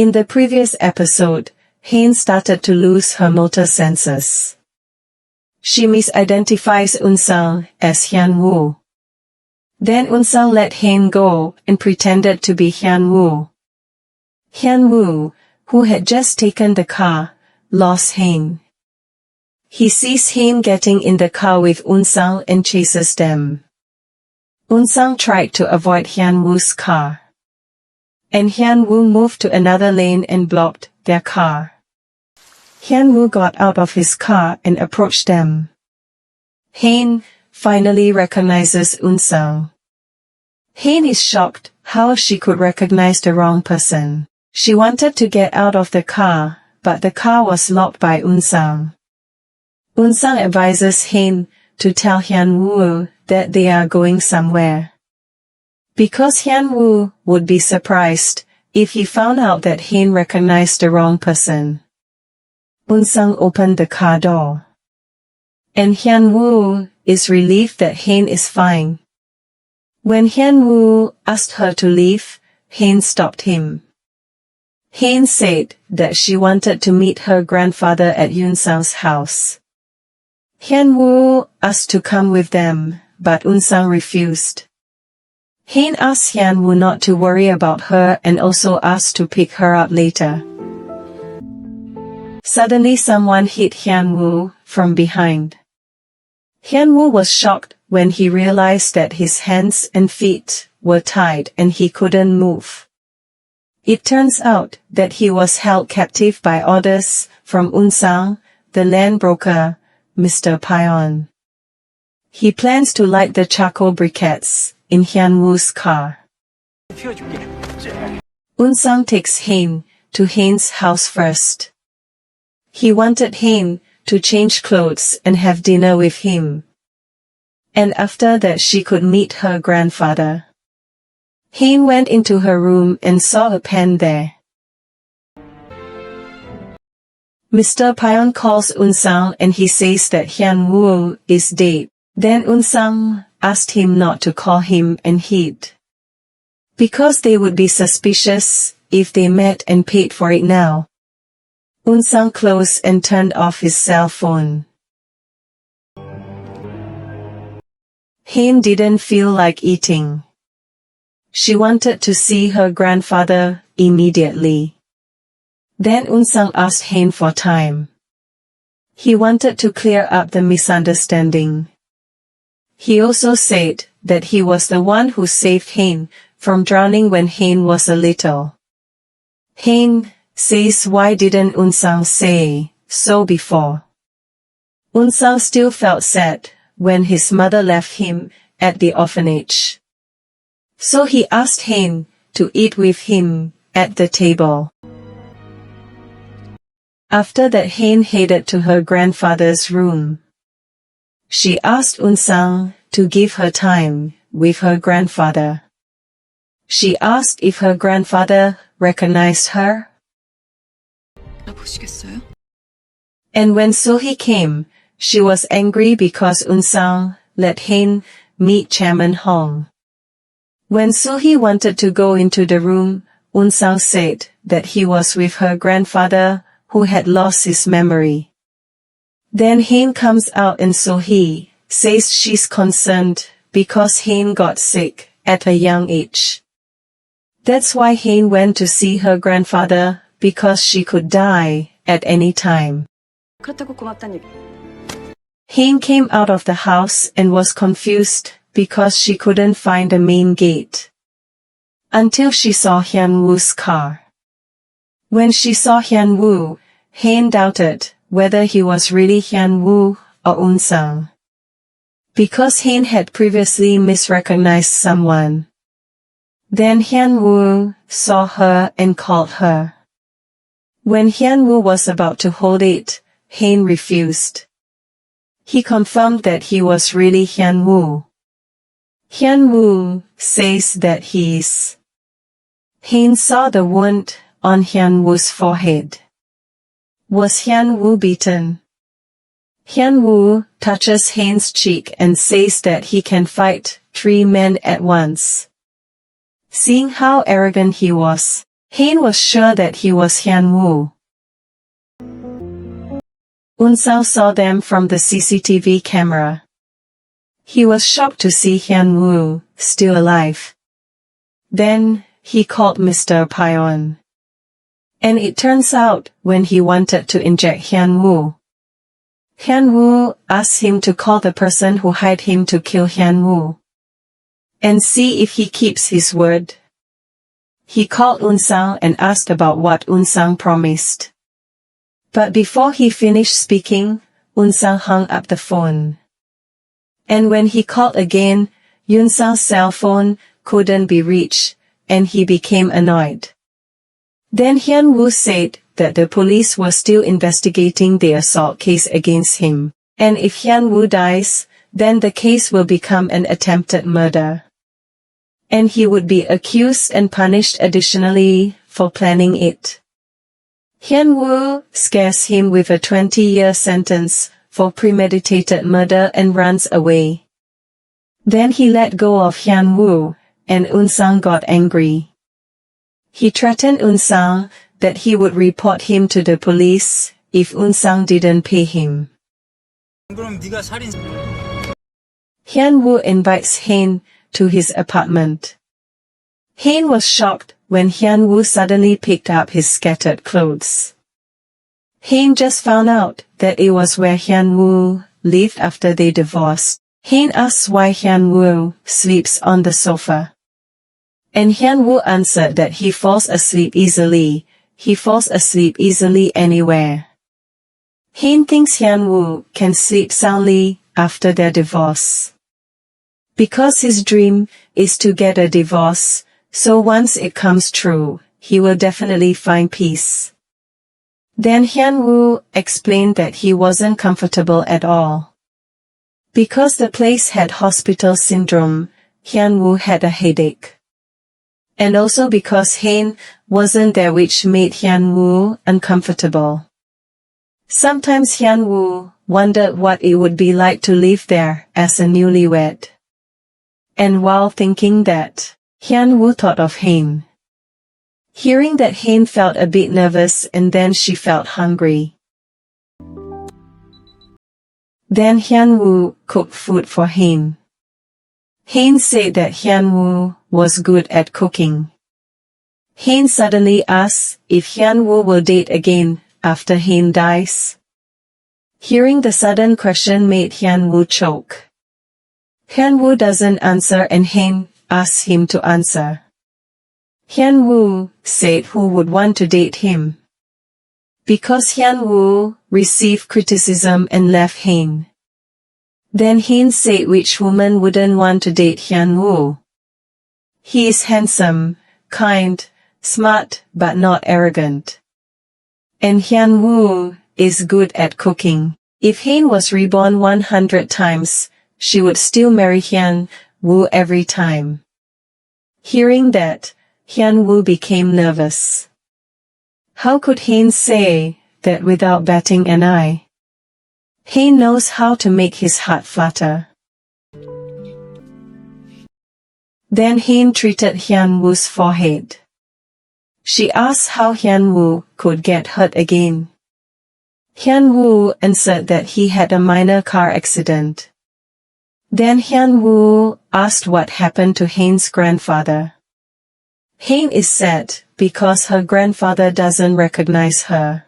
In the previous episode, Hain started to lose her motor senses. She misidentifies Unsang as Hyun-woo. Then Unsang let Hain go and pretended to be Hyun-woo. Hyun-woo, who had just taken the car, lost Hain. He sees Hain getting in the car with Unsang and chases them. Unsang tried to avoid Hyun-woo's car. And Hyun-woo moved to another lane and blocked their car. Hyun-woo got out of his car and approached them. Hain finally recognizes Unsang. Hain is shocked how she could recognize the wrong person. She wanted to get out of the car, but the car was locked by Unsang. Unsang advises Hain to tell Hyun-woo that they are going somewhere. Because Hyun-woo would be surprised if he found out that Hain recognized the wrong person. Unsang opened the car door. And Hyun-woo is relieved that Hain is fine. When Hyun-woo asked her to leave, Hain stopped him. Hain said that she wanted to meet her grandfather at Unsang's house. Hyun-woo asked to come with them, but Unsang refused. Hain asked Hyun-woo not to worry about her and also asked to pick her up later. Suddenly someone hit Hyun-woo from behind. Hyun-woo was shocked when he realized that his hands and feet were tied and he couldn't move. It turns out that he was held captive by orders from Unsang, the land broker, Mr. Pyeon. He plans to light the charcoal briquettes in Hyun-woo's car. Unsang takes Hain to Hain's house first. He wanted Hain to change clothes and have dinner with him. And after that she could meet her grandfather. Hain went into her room and saw a pen there. Mr. Pyeon calls Unsang and he says that Hyun-woo is dead. Then Unsang asked him not to call him and hid. Because they would be suspicious if they met and paid for it now. Unsang closed and turned off his cell phone. Hain didn't feel like eating. She wanted to see her grandfather immediately. Then Unsang asked Hain for time. He wanted to clear up the misunderstanding. He also said that he was the one who saved Hain from drowning when Hain was a little. Hain says why didn't Unsang say so before? Unsang still felt sad when his mother left him at the orphanage. So he asked Hain to eat with him at the table. After that Hain headed to her grandfather's room. She asked Unsang to give her time with her grandfather. She asked if her grandfather recognized her. And when Sohee came, she was angry because Unsang let Hain meet Chairman Hong. When Sohee wanted to go into the room, Unsang said that he was with her grandfather who had lost his memory. Then Hain comes out and Sohee says she's concerned because Hain got sick at a young age. That's why Hain went to see her grandfather, because she could die at any time. Hain came out of the house and was confused because she couldn't find the main gate. Until she saw Hyun-woo's car. When she saw Hyun-woo, Hain doubted whether he was really Hyun-woo or Unsang. Because Hain had previously misrecognized someone. Then Hyun-woo saw her and called her. When Hyun-woo was about to hold it, Hain refused. He confirmed that he was really Hyun-woo. Hyun-woo says that he is. Hain saw the wound on Hyun-woo's forehead. Was Hyun-woo beaten? Hyun-woo touches Hain's cheek and says that he can fight 3 men at once. Seeing how arrogant he was, Hain was sure that he was Hyun Woo. Unseo saw them from the CCTV camera. He was shocked to see Hyun Woo still alive. Then, he called Mr. Pyon. And it turns out, when he wanted to inject Hyun Woo, Hyun Woo asked him to call the person who hired him to kill Hyun Woo and see if he keeps his word. He called Unseo and asked about what Unseo promised. But before he finished speaking, Unseo hung up the phone. And when he called again, Unseo's cell phone couldn't be reached, and he became annoyed. Then Hyun Woo said that the police were still investigating the assault case against him, and if Hyun Woo dies, then the case will become an attempted murder. And he would be accused and punished additionally for planning it. Hyun Woo scares him with a 20-year sentence for premeditated murder and runs away. Then he let go of Hyun Woo, and Unseo got angry. He threatened Unseo that he would report him to the police if Unseo didn't pay him. Hyun Woo invites Hain to his apartment. Hain was shocked when Hyun Woo suddenly picked up his scattered clothes. Hain just found out that it was where Hyun Woo lived after they divorced. Hain asks why Hyun Woo sleeps on the sofa. And Hyun Woo answered that he falls asleep easily. He falls asleep easily anywhere. Hain thinks Hyun Woo can sleep soundly after their divorce. Because his dream is to get a divorce, so once it comes true, he will definitely find peace. Then Hyun Woo explained that he wasn't comfortable at all. Because the place had hospital syndrome, Hyun Woo had a headache. And also because Hain wasn't there, which made Hyun Woo uncomfortable. Sometimes Hyun Woo wondered what it would be like to live there as a newlywed. And while thinking that, Hyun Woo thought of Hain. Hearing that, Hain felt a bit nervous and then she felt hungry. Then Hyun Woo cooked food for Hain. Hain said that Hyun Woo was good at cooking. Hain suddenly asked if Hyun Woo will date again after Hain dies. Hearing the sudden question made Hyun Woo choke. Hyun Woo doesn't answer and Hain asks him to answer. Hyun Woo said who would want to date him. Because Hyun Woo received criticism and left Hain. Then Hain said which woman wouldn't want to date Hyun Woo. He is handsome, kind, smart, but not arrogant. And Hyun Woo is good at cooking. If Hain was reborn 100 times, she would still marry Hyun Woo every time. Hearing that, Hyun Woo became nervous. How could Hain say that without batting an eye? Hain knows how to make his heart flutter. Then Hain treated Hyun Woo's forehead. She asked how Hyun Woo could get hurt again. Hyun Woo answered that he had a minor car accident. Then Hyun Woo asked what happened to Hain's grandfather. Hain is sad because her grandfather doesn't recognize her.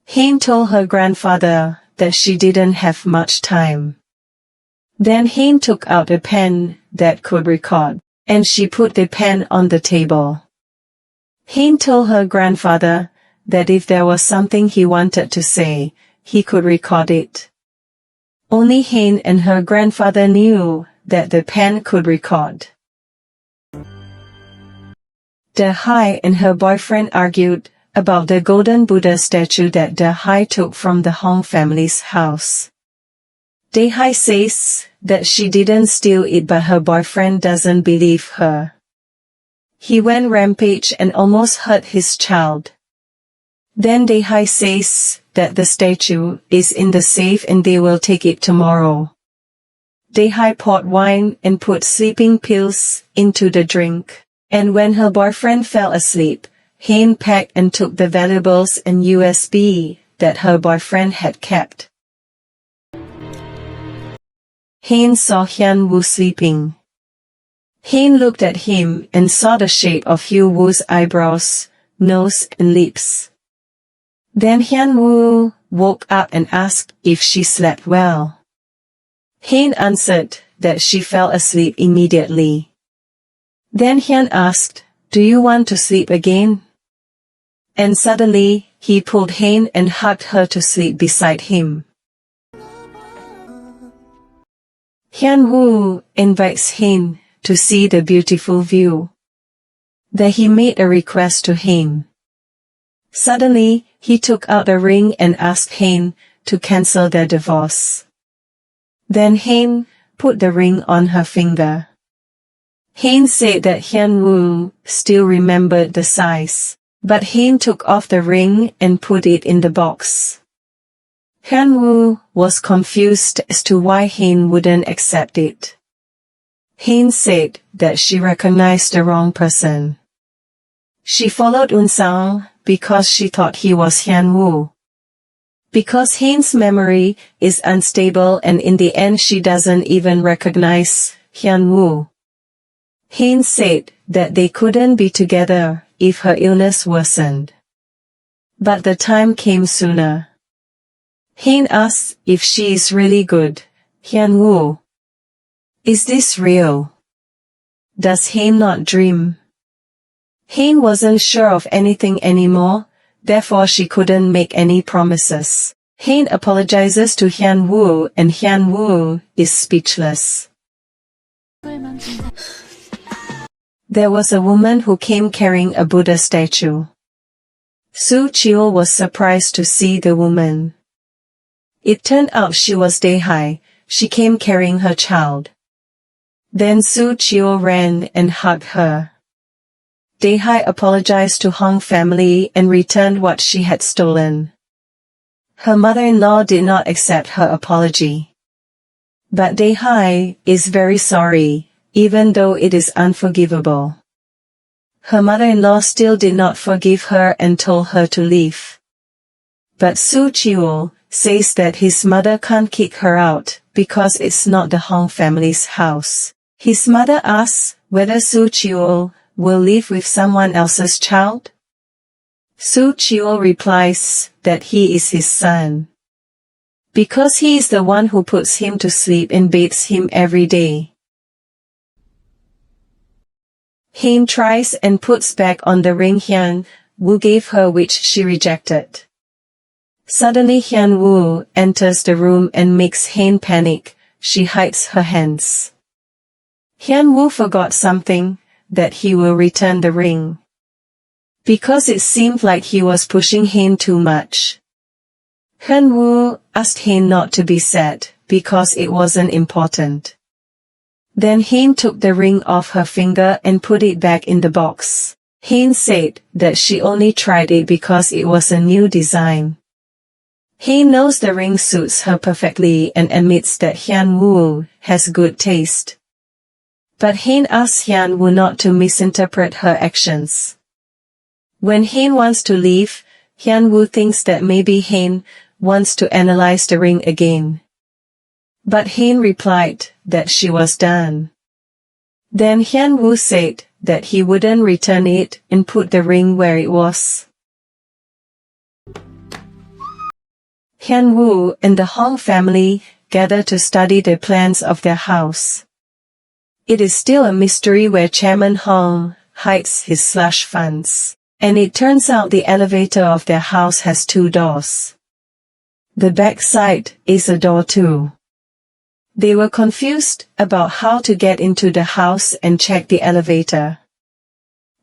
Hain told her grandfather that she didn't have much time. Then Hain took out a pen that could record, and she put the pen on the table. Hain told her grandfather that if there was something he wanted to say, he could record it. Only Hain and her grandfather knew that the pen could record. Dae-hae and her boyfriend argued about the golden Buddha statue that Dae-hae took from the Hong family's house. Dae-hae says that she didn't steal it, but her boyfriend doesn't believe her. He went rampage and almost hurt his child. Then Dae-hae says that the statue is in the safe and they will take it tomorrow. Dae-hae poured wine and put sleeping pills into the drink. And when her boyfriend fell asleep, Hain packed and took the valuables and USB that her boyfriend had kept. Hain saw Hyun Woo sleeping. Hain looked at him and saw the shape of Hyun Woo's eyebrows, nose and lips. Then Hyun Woo woke up and asked if she slept well. Hain answered that she fell asleep immediately. Then Hyun asked, "Do you want to sleep again?" And suddenly, he pulled Hain and hugged her to sleep beside him. Hyun Woo invites Hain to see the beautiful view. Then he made a request to Hain. Suddenly, he took out a ring and asked Hain to cancel their divorce. Then Hain put the ring on her finger. Hain said that Hyun Woo still remembered the size, but Hain took off the ring and put it in the box. Hyun Woo was confused as to why Hain wouldn't accept it. Hain said that she recognized the wrong person. She followed Eun-sang because she thought he was Hyun Woo. Because Hain's memory is unstable and in the end she doesn't even recognize Hyun Woo. Hain said that they couldn't be together if her illness worsened. But the time came sooner. Hain asked if she is really good, Hyun Woo. Is this real? Does Hain not dream? Hain wasn't sure of anything anymore, therefore she couldn't make any promises. Hain apologizes to Hyun Woo and Hyun Woo is speechless. There was a woman who came carrying a Buddha statue. Soo Cheol was surprised to see the woman. It turned out she was Dae-hai. She came carrying her child. Then Soo Cheol ran and hugged her. Dae-hai apologized to Hong family and returned what she had stolen. Her mother-in-law did not accept her apology. But Dae-hai is very sorry, even though it is unforgivable. Her mother-in-law still did not forgive her and told her to leave. But Soo Cheol says that his mother can't kick her out because it's not the Hong family's house. His mother asks whether Soo Cheol will live with someone else's child. Soo Cheol replies that he is his son. Because he is the one who puts him to sleep and bathes him every day. Hain tries and puts back on the ring Hyun Woo gave her which she rejected. Suddenly Hyun Woo enters the room and makes Hain panic. She hides her hands. Hyun Woo forgot something, that he will return the ring. Because it seemed like he was pushing Hain too much. Hyun Woo asked Hain not to be sad, because it wasn't important. Then Hain took the ring off her finger and put it back in the box. Hain said that she only tried it because it was a new design. Hain knows the ring suits her perfectly and admits that Hyun Woo has good taste. But Hain asks Hyun Woo not to misinterpret her actions. When Hain wants to leave, Hyun Woo thinks that maybe Hain wants to analyze the ring again. But Hain replied that she was done. Then Hyun Woo said that he wouldn't return it and put the ring where it was. Hyun Woo and the Hong family gather to study the plans of their house. It is still a mystery where Chairman Hong hides his slush funds, and it turns out the elevator of their house has 2 doors. The back side is a door too. They were confused about how to get into the house and check the elevator.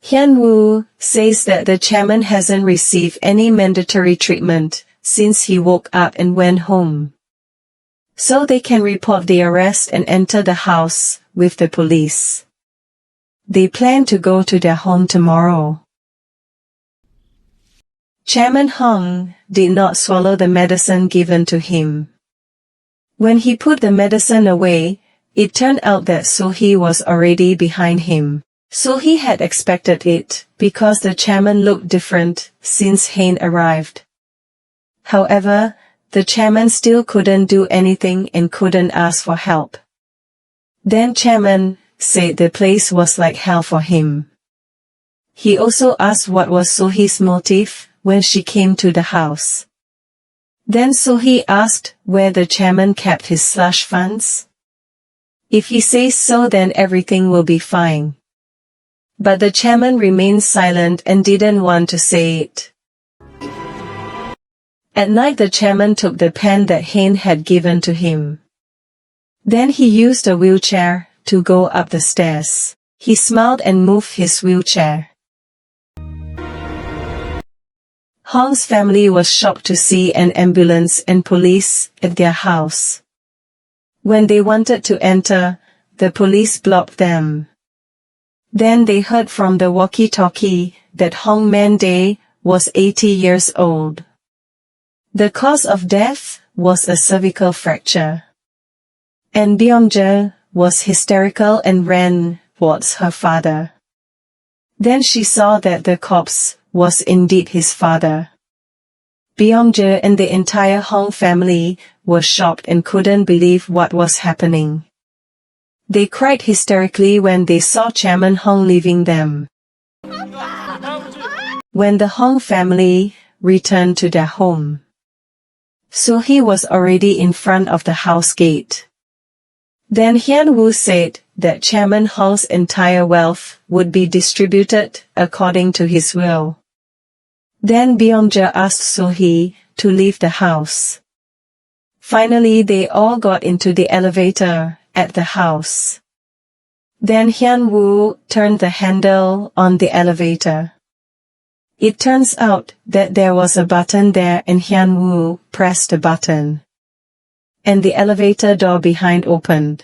Hyun Woo says that the chairman hasn't received any mandatory treatment since he woke up and went home. So they can report the arrest and enter the house with the police. They plan to go to their home tomorrow. Chairman Hong did not swallow the medicine given to him. When he put the medicine away, it turned out that So-hee was already behind him. So he had expected it, because the chairman looked different since Hein arrived. However, the chairman still couldn't do anything and couldn't ask for help. Then chairman said the place was like hell for him. He also asked what was Sohee's motive when she came to the house. Then Sohee asked where the chairman kept his slush funds. If he says so, then everything will be fine. But the chairman remained silent and didn't want to say it. At night the chairman took the pen that Hein had given to him. Then he used a wheelchair to go up the stairs. He smiled and moved his wheelchair. Hong's family was shocked to see an ambulance and police at their house. When they wanted to enter, the police blocked them. Then they heard from the walkie-talkie that Hong Man-dae was 80 years old. The cause of death was a cervical fracture. And Byung-je was hysterical and ran towards her father. Then she saw that the corpse was indeed his father. Byung-je and the entire Hong family were shocked and couldn't believe what was happening. They cried hysterically when they saw Chairman Hong leaving them. When the Hong family returned to their home, Sohee was already in front of the house gate. Then Hyun-woo said that Chairman Hong's entire wealth would be distributed according to his will. Then Byung-je asked Sohee to leave the house. Finally they all got into the elevator at the house. Then Hyun-woo turned the handle on the elevator. It turns out that there was a button there and Hyun-woo pressed the button. And the elevator door behind opened.